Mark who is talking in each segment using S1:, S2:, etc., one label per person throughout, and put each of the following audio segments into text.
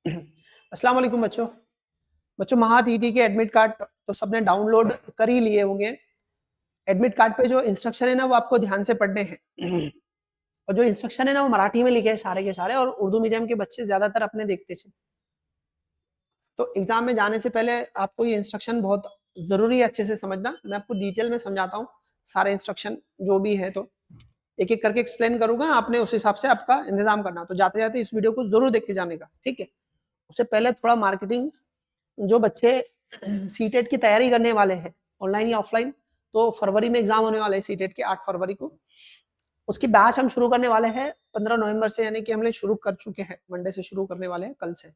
S1: अस्सलाम वालेकुम बच्चों। बच्चों महा टीटी के एडमिट कार्ड तो सबने डाउनलोड कर ही लिए होंगे। एडमिट कार्ड पे जो इंस्ट्रक्शन है ना वो आपको ध्यान से पढ़ने हैं। और जो इंस्ट्रक्शन है ना वो मराठी में लिखे हैं सारे के सारे, और उर्दू मीडियम के बच्चे ज्यादातर अपने देखते थे। तो एग्जाम में जाने से पहले आपको ये इंस्ट्रक्शन बहुत जरूरी है अच्छे से समझना। मैं आपको डिटेल में समझाता हूँ सारे इंस्ट्रक्शन जो भी है, तो एक एक करके एक्सप्लेन करूंगा, आपने उस हिसाब से आपका इंतजाम करना। तो जाते जाते इस वीडियो को जरूर देख के जाने का, ठीक है। उससे पहले थोड़ा मार्केटिंग, जो बच्चे सीटेट की तैयारी करने वाले हैं ऑनलाइन या ऑफलाइन, तो फरवरी में एग्जाम होने वाले हैं सीटेट के 8 फरवरी को। उसकी बैच हम शुरू करने वाले हैं 15 नवंबर से, यानी कि हमने शुरू कर चुके हैं, मंडे से शुरू करने वाले हैं, कल से।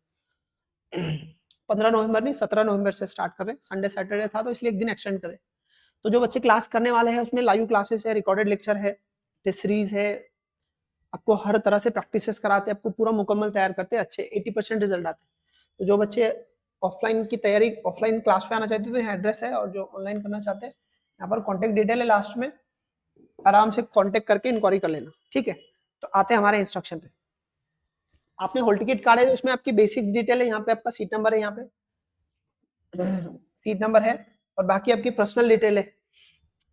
S1: 15 नवंबर नहीं, 17 नवंबर से स्टार्ट कर रहे हैं। संडे सैटरडे था तो इसलिए एक दिन एक्सटेंड करें। तो जो बच्चे क्लास करने वाले हैं उसमें लाइव क्लासेस है, रिकॉर्डेड लेक्चर है, टेस्ट सीरीज है, आपको हर तरह से प्रैक्टिसेस कराते हैं, आपको पूरा मुकम्मल तैयार करते हैं, अच्छे 80% रिजल्ट आते हैं। तो जो बच्चे ऑफलाइन की तैयारी, ऑफलाइन क्लास पे आना चाहते हैं तो यहाँ एड्रेस है, और जो ऑनलाइन करना चाहते हैं यहाँ पर कॉन्टेक्ट डिटेल है लास्ट में, आराम से कॉन्टेक्ट करके इंक्वायरी कर लेना, ठीक है। तो आते हैं हमारे इंस्ट्रक्शन पे। आपने हॉल टिकट कार्ड है तो उसमें आपकी बेसिक्स डिटेल है, यहाँ पे आपका सीट नंबर है, यहाँ पे सीट नंबर है, और बाकी आपकी पर्सनल डिटेल है।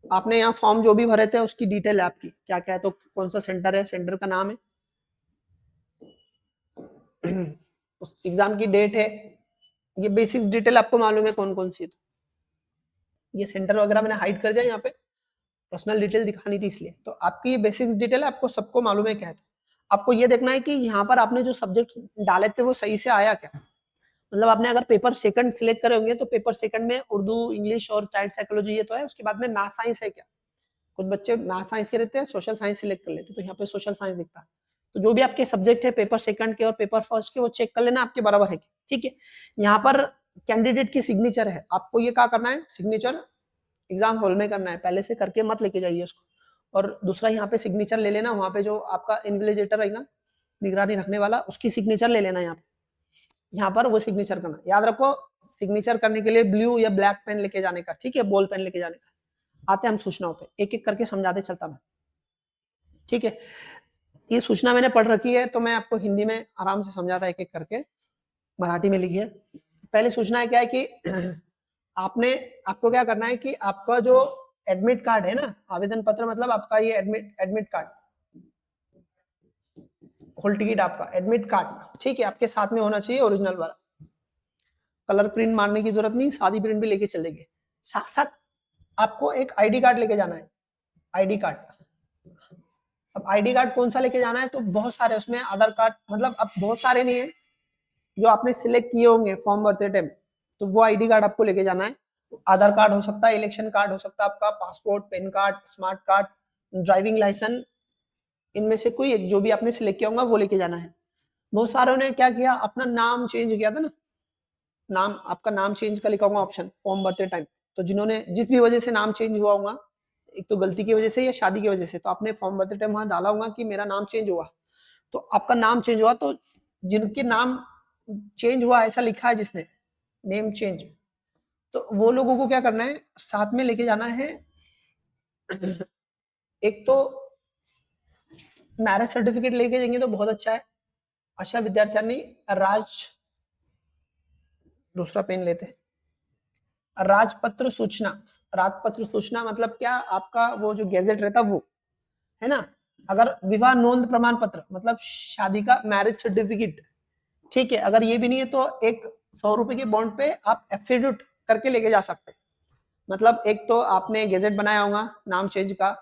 S1: आपने यहाँ फॉर्म जो भी भरे थे उसकी डिटेल है आपकी क्या क्या है, तो कौन सा सेंटर है, सेंटर का नाम है, उस एग्जाम की डेट है, ये बेसिक्स डिटेल आपको मालूम है कौन कौन सी है। तो ये सेंटर वगैरह मैंने हाइड कर दिया, यहाँ पे पर्सनल डिटेल दिखानी थी इसलिए। तो आपकी ये बेसिक्स डिटेल है, आपको सबको मालूम है क्या है। तो आपको ये देखना है कि यहाँ पर आपने जो सब्जेक्ट डाले थे वो सही से आया क्या। मतलब आपने अगर पेपर सेकंड सिलेक्ट करे होंगे तो पेपर सेकंड में उर्दू, इंग्लिश और चाइल्ड साइकोलॉजी ये तो है, उसके बाद में मैथ साइंस है क्या। कुछ बच्चे मैथ साइंस के रहते हैं, सोशल साइंस सिलेक्ट कर लेते हैं, तो यहाँ पे सोशल साइंस दिखता है। तो जो भी आपके सब्जेक्ट है पेपर सेकंड के और पेपर फर्स्ट के, वो चेक कर लेना आपके बराबर है क्या, ठीक है। यहाँ पर कैंडिडेट की सिग्नेचर है, आपको ये क्या करना है, सिग्नेचर एग्जाम हॉल में करना है, पहले से करके मत लेके जाइए उसको। और दूसरा यहाँ पे सिग्नेचर ले लेना, वहाँ पे जो आपका इन्विजिलेटर रहेगा निगरानी रखने वाला, उसकी सिग्नेचर ले लेना। यहाँ पर वो सिग्नेचर करना याद रखो, सिग्नेचर करने के लिए ब्लू या ब्लैक पेन लेके जाने का, ठीक है, बॉल पेन लेके जाने का। आते हम सूचनाओं पे, एक एक करके समझाते चलता मैं, ठीक है। ये सूचना मैंने पढ़ रखी है तो मैं आपको हिंदी में आराम से समझाता एक एक करके, मराठी में लिखी है। पहली सूचना है क्या है कि आपको क्या करना है कि आपका जो एडमिट कार्ड है ना, आवेदन पत्र मतलब आपका ये एडमिट कार्ड, हॉल टिकट आपका एडमिट कार्ड, ठीक है, आपके साथ में होना चाहिए ओरिजिनल वाला। कलर प्रिंट मारने की जरूरत नहीं, सादी प्रिंट भी लेके चलेंगे। साथ साथ आपको एक आईडी कार्ड लेके जाना है, आईडी कार्ड। अब आईडी कार्ड कौन सा लेके जाना है, तो बहुत सारे उसमें आधार कार्ड, मतलब अब बहुत सारे नहीं है, जो आपने सिलेक्ट किए होंगे फॉर्म भरते टाइम, तो वो आईडी कार्ड आपको लेके जाना है। आधार कार्ड हो सकता है, इलेक्शन कार्ड हो सकता है, आपका passport, PAN card, smart card, driving licence, इनमें से कोई एक जो भी आपने सिलेक्ट किया होगा वो लेके जाना है। बहुत सारों ने क्या किया, अपना नाम चेंज किया था ना, नाम आपका नाम चेंज का लिखा होगा ऑप्शन फॉर्म भरते टाइम, तो जिन्होंने जिस भी वजह से नाम चेंज हुआ होगा, एक तो गलती की वजह से या शादी की वजह से, तो आपने फॉर्म भरते टाइम वहां डाला होगा कि मेरा नाम चेंज हुआ, तो आपका नाम चेंज हुआ, तो जिनके नाम चेंज हुआ ऐसा लिखा है जिसने नेम चेंज, तो वो लोगों को क्या करना है, साथ में लेके जाना है। एक तो मैरिज सर्टिफिकेट लेके जाएंगे तो बहुत अच्छा है, अशा विद्यार्थ्यांनी राज, दूसरा पेन लेते, राजपत्र सूचना। राजपत्र सूचना मतलब क्या, आपका वो जो गैजेट रहता वो है ना। अगर विवाह नोंद प्रमाण पत्र मतलब शादी का मैरिज सर्टिफिकेट, ठीक है। अगर ये भी नहीं है तो एक 100 रुपए के बॉन्ड पे आप एफिडेविट करके लेके जा सकते हैं। मतलब एक तो आपने गैजेट बनाया होगा नाम चेंज का,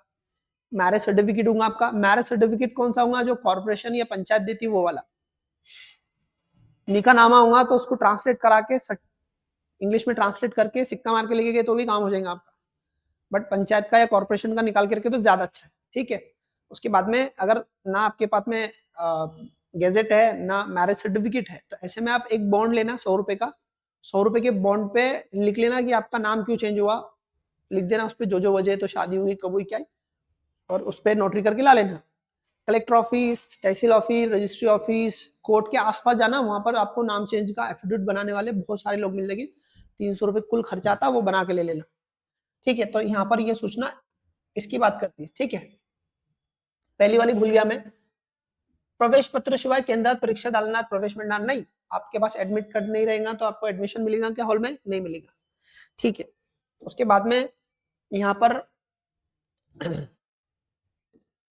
S1: मैरिज सर्टिफिकेट होगा आपका। मैरिज सर्टिफिकेट कौन सा होगा, जो कॉर्पोरेशन या पंचायत देती वो वाला। निकाहनामा होगा तो उसको ट्रांसलेट करा के इंग्लिश में ट्रांसलेट करके सिक्का मार के लेके गए तो भी काम हो जाएगा आपका, बट पंचायत का या कॉर्पोरेशन का निकाल करके तो ज्यादा अच्छा है, ठीक है। उसके बाद में अगर ना आपके पास में गैजेट है ना मैरिज सर्टिफिकेट है, तो ऐसे में आप एक बॉन्ड लेना 100 रुपए का, 100 रुपए के बॉन्ड पे लिख लेना कि आपका नाम क्यों चेंज हुआ, लिख देना उस पर जो वजह, तो शादी हुई कब हुई क्या है, और उस पर नोटरी करके ला लेना। कलेक्टर ऑफिस, तहसील ऑफिस, रजिस्ट्री ऑफिस, कोर्ट के आसपास जाना, वहां पर आपको नाम चेंज का एफिडेविट बनाने वाले बहुत सारे लोग मिल जाएंगे, 300 रुपए कुल खर्चा आता, वो बना के ले लेना, ठीक है। तो यहाँ पर ये सूचना इसकी बात करती है, ठीक है। पहली वाली भूल गया मैं, प्रवेश पत्र शिवाय केंद्रात परीक्षा दालनात प्रवेश मिळणार नहीं, आपके पास एडमिट कार्ड नहीं रहेगा तो आपको एडमिशन मिलेगा क्या हॉल में? नहीं मिलेगा। ठीक है, उसके बाद में यहाँ पर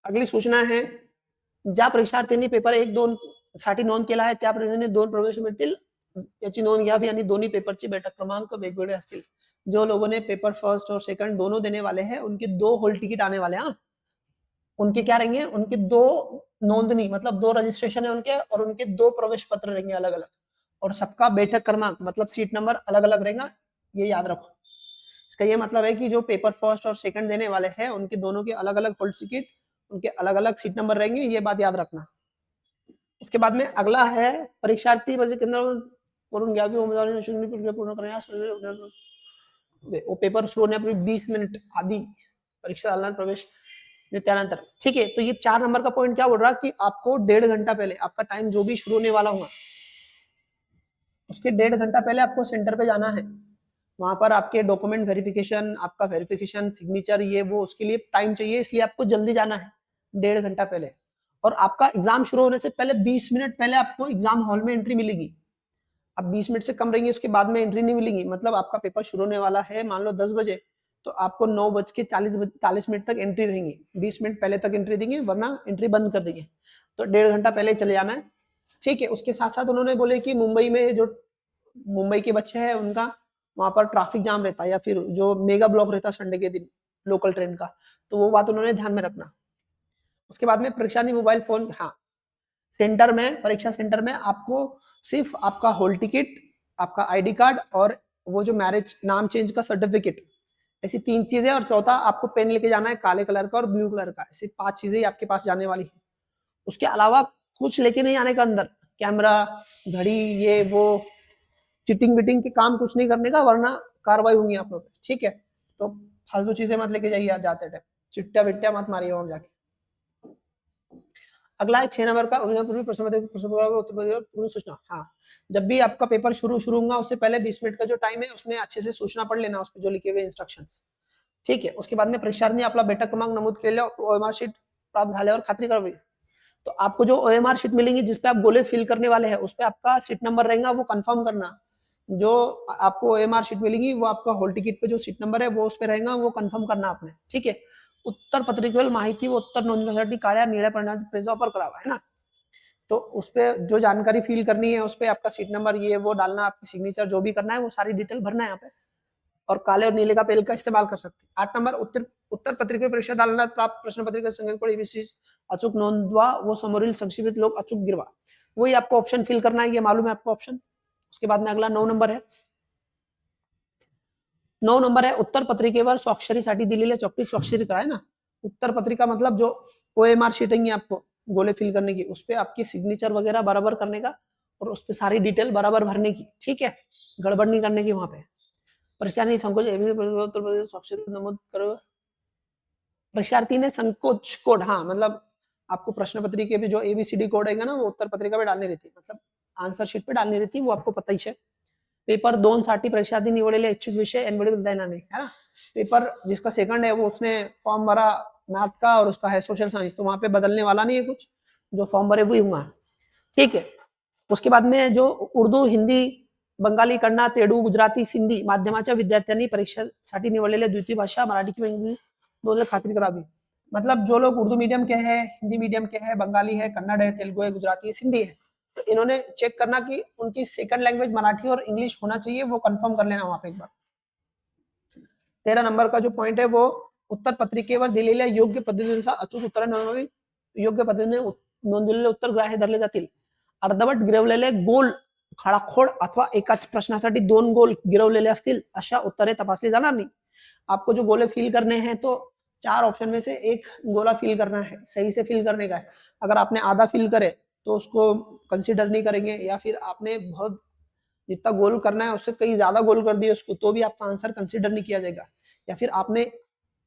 S1: अगली सूचना है, ज्या परीक्षार्थींनी पेपर 1-2 साठी नोंद केला आहे त्या प्रमाणे 2 प्रवेश मिळतील याची नोंद घ्यावी आणि दोन्ही पेपरचे बैठक क्रमांक वेगवेगळे असतील। जो लोगों ने पेपर फर्स्ट और सेकंड दोनों देने वाले हैं उनके 2 हॉल टिकट आने वाले हैं। हाँ, उनके क्या रहेंगे? उनके 2 नोंदनी मतलब 2 रजिस्ट्रेशन है उनके और उनके 2 प्रवेश पत्र रहेंगे अलग-अलग और सबका बैठक क्रमांक मतलब सीट नंबर अलग-अलग रहेगा, ये याद रखो। इसका ये मतलब है कि जो पेपर फर्स्ट और सेकंड देने वाले हैं उनके दोनों के अलग-अलग हॉल टिकट, उनके अलग-अलग सीट नंबर रहेंगे, ये बात याद रखना। उसके बाद में अगला है परीक्षार्थी परीक्षा केंद्र करून घ्यावी उमेदवारी प्रक्रिया पूर्ण करण्यास वो पेपर शुरू होण्यापूर्वी 20 मिनट आधी परीक्षा दालनात प्रवेश त्यानंतर। ठीक है, तो ये 4 नंबर का पॉइंट क्या बोल रहा है कि आपको 1.5 घंटा पहले आपका टाइम जो भी शुरू होने वाला होगा उसके 1.5 घंटा पहले आपको सेंटर पे जाना है। वहां पर आपके डॉक्यूमेंट वेरिफिकेशन, आपका वेरिफिकेशन, सिग्नेचर, ये वो उसके लिए टाइम चाहिए, इसलिए आपको जल्दी जाना है 1.5 घंटा पहले। और आपका एग्जाम शुरू होने से पहले 20 मिनट पहले आपको एग्जाम हॉल में एंट्री मिलेगी। अब 20 मिनट से कम रहेंगे उसके बाद में एंट्री नहीं मिलेगी। मतलब आपका पेपर शुरू होने वाला है मान लो 10 बजे, तो आपको 9:40 मिनट तक एंट्री रहेंगी। 20 मिनट पहले तक एंट्री देंगे वरना एंट्री बंद कर देंगे, तो 1.5 घंटा पहले चले जाना है। ठीक है, उसके साथ साथ उन्होंने बोले कि मुंबई में जो मुंबई के बच्चे हैं उनका वहां पर ट्रैफिक जाम रहता है या फिर जो मेगा ब्लॉक रहता है संडे के दिन लोकल ट्रेन का, तो वो बात उन्होंने ध्यान में रखना। उसके बाद में परीक्षा नहीं मोबाइल फोन, हाँ सेंटर में, परीक्षा सेंटर में आपको सिर्फ आपका हॉल टिकट, आपका आईडी कार्ड और वो जो मैरिज नाम चेंज का सर्टिफिकेट, ऐसी 3 चीजें, और चौथा आपको पेन लेके जाना है काले कलर का और ब्लू कलर का। ऐसी 5 चीजें आपके पास जाने वाली है। उसके अलावा कुछ लेके नहीं आने का अंदर, कैमरा, घड़ी, ये वो चिटिंग विटिंग के काम कुछ नहीं करने का वरना कार्रवाई होगी आप लोग पे। ठीक है, तो फालतू चीजें मत लेके जाइए जाते टाइम, चिट्टा विट्टा मत मारिए वहां जाके। अगला है 6 नंबर का पूर्व प्रश्न पूर्ण सूचना। हाँ, जब भी आपका पेपर शुरू होगा उससे पहले 20 मिनट का जो टाइम है उसमें अच्छे से सूचना पढ़ लेना, उस पर जो लिखे हुए इंस्ट्रक्शंस। ठीक है, उसके बाद में परीक्षार्थी आपला बैठक क्रमांक नमूद केलेल्या ओएमआर शीट प्राप्त झाल्यावर खात्री करावी। तो आपको जो ओएमआर शीट मिलेंगी जिसपे आप गोले फिल करने वाले हैं उस पे आपका सीट नंबर रहेगा वो कंफर्म करना। जो आपको ओएमआर शीट मिलेगी वो आपका हॉल टिकट पे जो सीट नंबर है वो उस पे रहेगा, वो कंफर्म करना आपने। ठीक है, उत्तर पत्रिकेवरील माहिती व उत्तर नोंदणीसाठी काळ्या निळ्या पर्यायाचा पेज वापर करावा, है ना। तो उस पे जो जानकारी फिल करनी है उस पे आपका सीट नंबर ये वो डालना, आपकी सिग्नेचर जो भी करना है वो सारी डिटेल भरना है यहाँ पे, और काले और नीले का पेन का इस्तेमाल कर सकते हैं। 8 नंबर उत्तर पत्रिका परीक्षा दालनात प्राप्त प्रश्न पत्रिका संगत कोड एबीसी अचूक नोंदवा व समोरील संक्षिप्त लोक अचूक गिरवा। वही आपको ऑप्शन फिल करना है, ये मालूम है आपको ऑप्शन। उसके बाद में अगला 9 नंबर है। 9 नंबर है उत्तर पत्रिकेवर स्वाक्षरीसाठी दिलेल्या चौकटीत स्वाक्षरी करा, है ना। उत्तर पत्रिका मतलब जो ओएमआर शीट है आपको गोले फिल करने की, उस पे आपकी सिग्नेचर वगैरह बराबर करने का और उस पे सारी डिटेल बराबर भरने की। ठीक है, गड़बड़ नहीं करने की वहां पे। परीक्षार्थी संकोच स्वाक्षरी नमूद करो। परीक्षार्थी ने संकोच कोड, हाँ मतलब आपको प्रश्न पत्रिका पे जो एबीसीडी कोड है ना वो उत्तर पत्रिका पे डालनी रहती है, मतलब आंसर शीट पे डालनी रहती है, वो आपको पता ही है। पेपर 2 साठी परीक्षार्थी निवडलेले इच्छुक विषय एनबीडी बदलता येणार नहीं, है ना। पेपर जिसका सेकंड है वो उसने फॉर्म भरा मैथ का और उसका है सोशल साइंस, तो वहां पे बदलने वाला नहीं है कुछ, जो फॉर्म भरे वही होगा। ठीक है, उसके बाद में जो उर्दू, हिंदी, बंगाली, कन्नड, तेलुगू, गुजराती, सिंधी माध्यमाच्या विद्यार्थ्यांनी परीक्षेसाठी निवडलेल्या द्वितीय भाषा मराठी किंवा इंग्लिश दोनों खातिर करावी। मतलब जो लोग उर्दू मीडियम के हैं, हिंदी मीडियम के हैं, बंगाली है, कन्नड़ है, तेलुगु है, गुजराती है, सिंधी है, तो इन्होंने चेक करना कि उनकी सेकंड लैंग्वेज मराठी और इंग्लिश होना चाहिए, वो कंफर्म कर लेना वहां पे एक बार। 13 नंबर का जो पॉइंट है वो उत्तर पत्रिकेवर दिलेल्या योग्य पद्धतीनुसार अचूक उत्तर नोंदवावी। योग्य पद्धतीने नोंदवलेले उत्तर ग्राह्य धरले जातील। अर्धवट गिरवलेले गोल खडाखोड अथवा एकाच प्रश्नासाठी 2 गोल गिरवलेले असतील अशा उत्तरे तपासली जाणार नाही। आपको जो गोले फिल करने हैं तो 4 ऑप्शन में से एक गोला फिल करना है, सही से फिल करने का है। अगर आपने आधा फिल करे तो उसको कंसीडर नहीं करेंगे, या फिर आपने बहुत जितना गोल करना है उससे कहीं ज्यादा गोल कर दिए उसको तो भी आपका आंसर कंसीडर नहीं किया जाएगा, या फिर आपने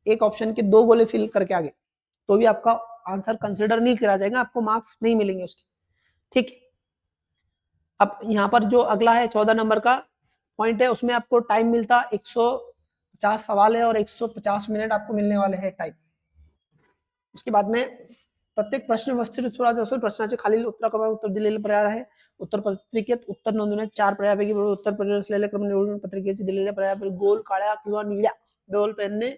S1: एक ऑप्शन के 2 गोले फिल करके आगे तो भी आपका आंसर कंसीडर नहीं किया जाएगा, आपको मार्क्स नहीं मिलेंगे उसके। ठीक, अब यहाँ पर जो अगला है 14 नंबर का पॉइंट है उसमें आपको टाइम मिलता 150 सवाल है और 150 मिनट आपको मिलने वाले हैं टाइम। उसके बाद में प्रत्येक प्रश्न वस्तू स्वराज्य असून प्रश्नाचे खालील उत्तराक्रमात उत्तर दिलेले पर्याय आहे. उत्तर पत्रिकेत उत्तर नोंदवण्यात 4 पर्यायापैकी बरोबर उत्तर पर्याय असलेले क्रम निवडून पत्रिकेचे दिलेल्या पर्यायापैकी गोल काळ्या किंवा निळ्या बॉल पेनने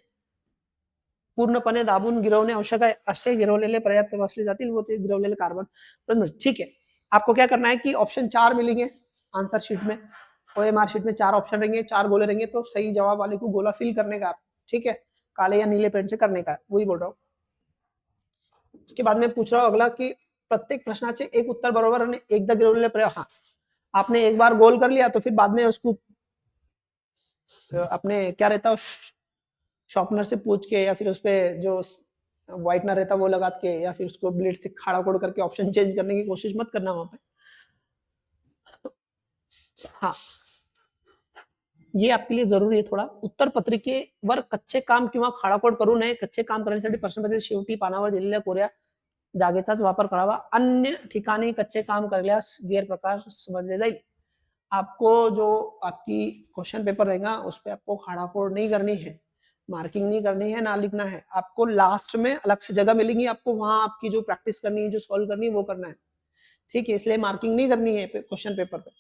S1: पूर्णपणे दाबून गिरवणे आवश्यक है. असे गिरवलेले पर्याय तपासले जातील व ते गिरवलेले कार्बन. ठीक है, आपको क्या करना है कि ऑप्शन 4 मिलेंगे आंसर शीट में, ओएमआर शीट में 4 ऑप्शन रहेंगे, 4 गोले रहेंगे, तो सही जवाब वाले को गोला फिल करने का. ठीक है, काले या नीले पेन से करने का, वही बोल रहा हूँ. उसके बाद में पूछ रहा हूँ अगला कि प्रत्येक प्रश्नाचे एक उत्तर बरोबर आणि एकदा गिरवलेले पर्याय. हाँ, आपने एक बार गोल कर लिया तो फिर बाद में उसको अपने क्या रहता है शॉर्पनर से पूछ के या फिर उस पर जो व्हाइटनर रहता वो लगा के या फिर उसको ब्लेड से खाड़ा कोड़ करके ऑप्शन चेंज करने की कोशिश मत करना वहां पे. हाँ, ये आपके लिए जरूरी आहे थोडा. उत्तर पत्रिकेवर कच्चे काम किंवा खाडाखोड करू नये. कच्चे काम करण्यासाठी प्रश्नपत्रिकेच्या शेवटी पानावर दिलेल्या कोऱ्या जागेचाच वापर करावा. अन्य ठिकाणी कच्चे काम करल्यास गैरप्रकार समजले जाईल. आपको जो आपकी क्वेश्चन पेपर रहेगा उस पर आपको खाड़ाखोड़ नहीं करनी है, मार्किंग नहीं करनी है, ना लिखना है. आपको लास्ट में अलग से जगह मिलेगी, आपको वहां आपकी जो प्रैक्टिस करनी है, जो सॉल्व करनी है वो करना है. ठीक है, इसलिए मार्किंग नहीं करनी है क्वेश्चन पेपर पे.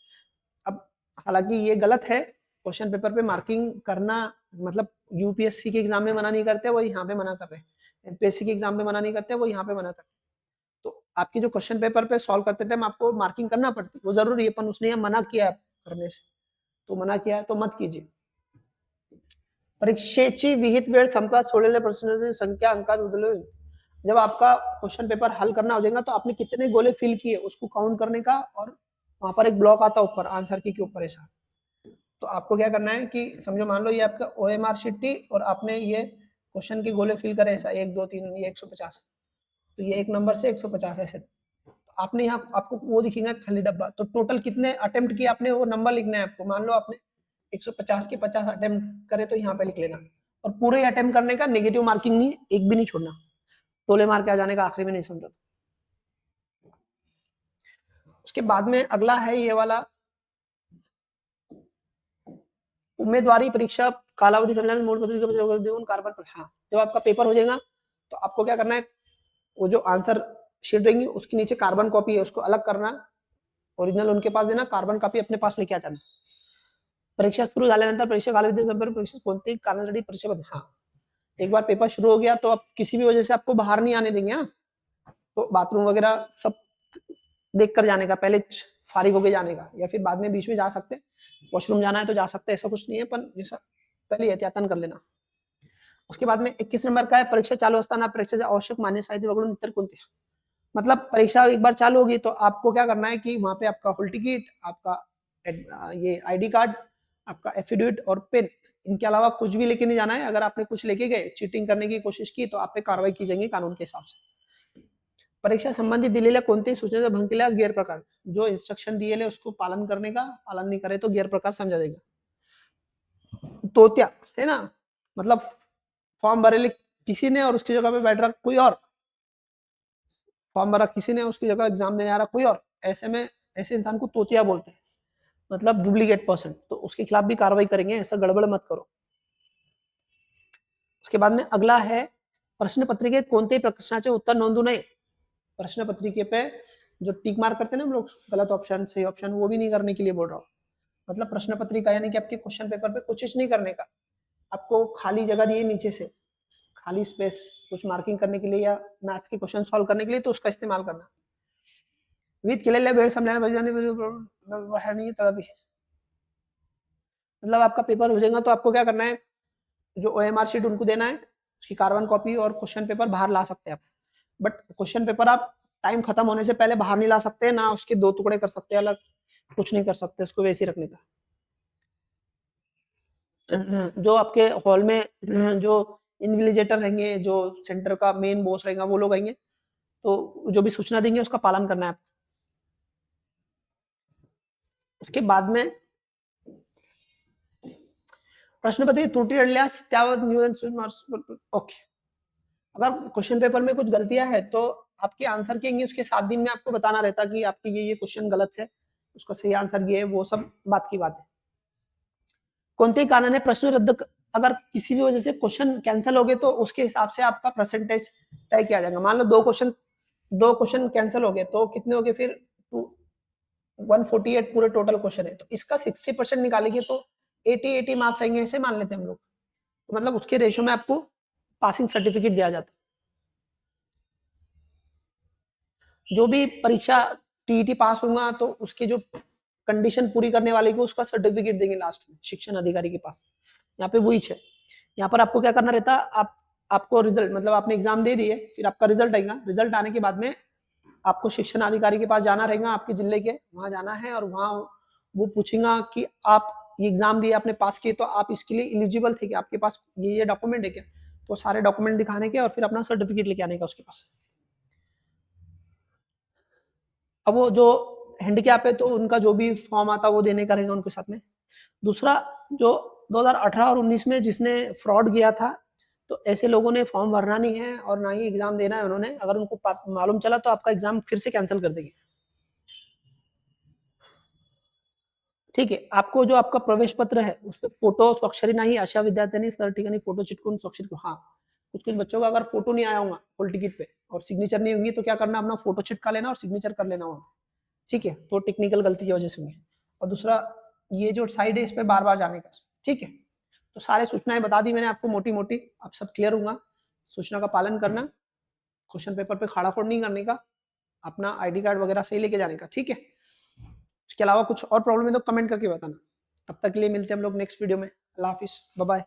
S1: अब हालांकि ये गलत है, क्वेश्चन पेपर पे मार्किंग करना मतलब यूपीएससी के एग्जाम में मना नहीं करते, वो यहाँ पे मना कर रहे हैं. एमपीएससी के एग्जाम में मना नहीं करते, वो यहाँ पे मना करते. तो आपकी जो क्वेश्चन पेपर पे सॉल्व करते टाइम आपको मार्किंग करना पड़ती है, वो जरूरी है, पर उसने मना किया है करने से, तो मना किया है तो मत कीजिए. परीक्षेची विहित वेळ संपता सोडलेल्या प्रश्नांची संख्या अंकात बदल. जब आपका क्वेश्चन पेपर हल करना हो जाएगा तो आपने कितने गोले फिल किए उसको काउंट करने का, और वहां पर एक ब्लॉक आता है ऊपर आंसर की के ऊपर ऐसा. तो आपको क्या करना है कि समझो मान लो ये आपका ओएमआर शीट थी और आपने ये क्वेश्चन के गोले फिल करे ऐसा 1 2 3 ये 150, तो ये एक नंबर से 150 ऐसे. तो आपने यहाँ आपको वो दिखेगा खाली डब्बा, तो टोटल कितने अटेम्प्ट किए आपने वो नंबर लिखना है आपको. मान लो आपने 150 के 50 अटेम्प्ट करे तो यहाँ पे लिख लेना, और पूरे अटेम्प्ट करने का नेगेटिव मार्किंग नहीं, एक भी नहीं छोड़ना, टोले मार के आ जाने का आखिरी में नहीं समझा. उसके बाद में अगला है ये वाला उम्मीदवारी परीक्षा कालावधि सम्मेलन मूल पत्रिका कार्बन पर. हाँ, जब आपका पेपर हो जाएगा तो आपको क्या करना है, वो जो आंसर शीट रहेंगी उसके नीचे कार्बन कॉपी है उसको अलग करना, ओरिजिनल उनके पास देना, कार्बन कॉपी अपने पास लेके आ जाना. परीक्षा सुरू झाल्यानंतर परीक्षा कालावधी परीक्षा कोणत्याही कारणासाठी परीक्षा. हाँ, एक बार पेपर शुरू हो गया तो अब किसी भी वजह से आपको बाहर नहीं आने देंगे. हाँ, तो बाथरूम वगैरह सब देख कर जाने का, पहले फारिग होके जाने का, या फिर बाद में बीच में जा सकते हैं, वॉशरूम जाना है तो जा सकते हैं, ऐसा कुछ नहीं है, पण जैसा पहले एहतियातन कर लेना. उसके बाद में 21 नंबर का है परीक्षा चालू असताना परीक्षेचे आवश्यक मान्य साहित्य वगळून इतर कोणते. मतलब परीक्षा एक बार चालू होगी तो आपको क्या करना है कि वहां पे आपका हॉल टिकट, आपका ये आईडी कार्ड, आपका एफिडेविट और पेन, इनके अलावा कुछ भी लेके नहीं जाना है. अगर आपने कुछ लेके गए, चीटिंग करने की कोशिश की तो आप पे कार्रवाई की जाएगी कानून के हिसाब से. परीक्षा संबंधित दिलेल्या कोणत्याही सूचनेचा भंग केल्यास गैरप्रकार. जो इंस्ट्रक्शन दिए उसको पालन करने का, पालन नहीं करे तो गैरप्रकार समझा जाएगा. तोत्या है ना, मतलब फॉर्म भरे किसी ने और उसकी जगह पे बैठ रहा कोई और, फॉर्म भरा किसी ने उसकी जगह एग्जाम देने आ रहा कोई और, ऐसे में ऐसे इंसान को तोतिया बोलते हैं, मतलब डुप्लीकेट पर्सन. तो उसके खिलाफ भी कार्रवाई करेंगे, ऐसा गड़बड़ मत करो. उसके बाद में अगला है प्रश्न पत्रिकेत कोणतेही प्रश्नाचे उत्तर नोंदू नये. प्रश्न पत्रिके पे जो टिक मार्क करते हैं ना हम लोग, गलत ऑप्शन सही ऑप्शन, वो भी नहीं करने के लिए बोल रहा हूँ. मतलब प्रश्न पत्रिका यानी कि आपके क्वेश्चन पेपर पे कुछ नहीं करने का, आपको खाली जगह दी है नीचे से, खाली स्पेस कुछ मार्किंग करने के लिए या मैथ्स के क्वेश्चन सॉल्व करने के लिए, तो उसका इस्तेमाल करना. विथ केलेल्या वेळ संपल्याने बाहर नहीं तभी. मतलब आपका पेपर हो जाएगा तो आपको क्या करना है, जो ओएमआर शीट उनको देना है, उसकी कार्बन कॉपी और क्वेश्चन पेपर बाहर ला सकते हैं आप. बट क्वेश्चन पेपर आप टाइम खत्म होने से पहले बाहर नहीं ला सकते, ना उसके 2 टुकड़े कर सकते अलग, कुछ नहीं कर सकते, उसको वैसे ही रखने का. जो आपके हॉल में जो इन्विजिलेटर रहेंगे, जो सेंटर का मेन बॉस रहेगा, वो लोग आएंगे, तो जो भी सूचना देंगे उसका पालन करना है. उसके बाद में प्रश्नपत्र त्रुटि अडल्यास त्यावर नियोजन. ओके, अगर क्वेश्चन पेपर में कुछ गलतियां है तो आपके आंसर के उसके 7 दिन में आपको बताना रहता कि आपके ये क्वेश्चन गलत है, उसका सही आंसर ये है, वो सब बात की बात है. कोणतेही कारण है प्रश्न रद्द, अगर किसी भी वजह से क्वेश्चन कैंसिल हो गए तो उसके हिसाब से आपका परसेंटेज तय किया जाएगा. मान लो 2 क्वेश्चन 2 क्वेश्चन कैंसिल हो गए तो कितने हो गए फिर 148 पूरे टोटल क्वेश्चन है, तो इसका 60% निकालेंगे तो 80 मार्क्स आएंगे, ऐसे मान लेते हैं हम लोग। तो मतलब उसके रेशियो में आपको पासिंग सर्टिफिकेट दिया जाता है। जो भी परीक्षा टीईटी पास होगा तो उसके जो कंडीशन पूरी करने वाले को उसका सर्टिफिकेट देंगे लास्ट में शिक्षण अधिकारी के पास। यहाँ पे वही है, यहाँ पर आपको क्या करना रहता है, आपको रिजल्ट मतलब आपने एग्जाम दे दिए, फिर आपका रिजल्ट आएगा, रिजल्ट आने के बाद में आपको शिक्षण अधिकारी के पास जाना रहेगा, आपके जिले के वहां जाना है, और वहां वो पूछेगा कि आप ये एग्जाम दिए, आपने पास किए, तो आप इसके लिए एलिजिबल थे क्या, आपके पास ये डॉक्यूमेंट है क्या, तो सारे डॉक्यूमेंट दिखाने के और फिर अपना सर्टिफिकेट लेके आने का उसके पास। अब वो जो हैंडीकैप है तो उनका जो भी फॉर्म आता है वो देने का रहेगा उनके साथ में। दूसरा, जो 2018 और 19 में जिसने फ्रॉड किया था, तो ऐसे लोगों ने फॉर्म भरना नहीं है और ना ही एग्जाम देना है उन्होंने, अगर उनको मालूम चला तो आपका एग्जाम फिर से कैंसिल कर देंगे। ठीक है, आपको जो आपका प्रवेश पत्र है उस पर फोटो स्वाक्षरी नाही अशा विद्यार्थ्यांनी सर ठिकाणी फोटो चिटकून स्वाक्षरी करो। हाँ, कुछ कुछ बच्चों का अगर फोटो नहीं आया होगा हॉल टिकट पे और सिग्नेचर नहीं होंगी तो क्या करना, अपना फोटो चिटका लेना और सिग्नेचर कर लेना वहां। ठीक है, तो टेक्निकल गलती की वजह से हुई। और दूसरा, ये जो साइड है इस पे बार बार जाने का। ठीक है, तो सारे सूचनाएं बता दी मैंने आपको मोटी मोटी, अब सब क्लियर होगा। सूचना का पालन करना, क्वेश्चन पेपर पे खाड़ा फोड़ नहीं करने का, अपना आईडी कार्ड वगैरह सही लेके जाने का। ठीक है, इसके अलावा कुछ और प्रॉब्लम है तो कमेंट करके बताना। तब तक के लिए मिलते हैं हम लोग नेक्स्ट वीडियो में। अल्लाह हाफिज, बाय बाय।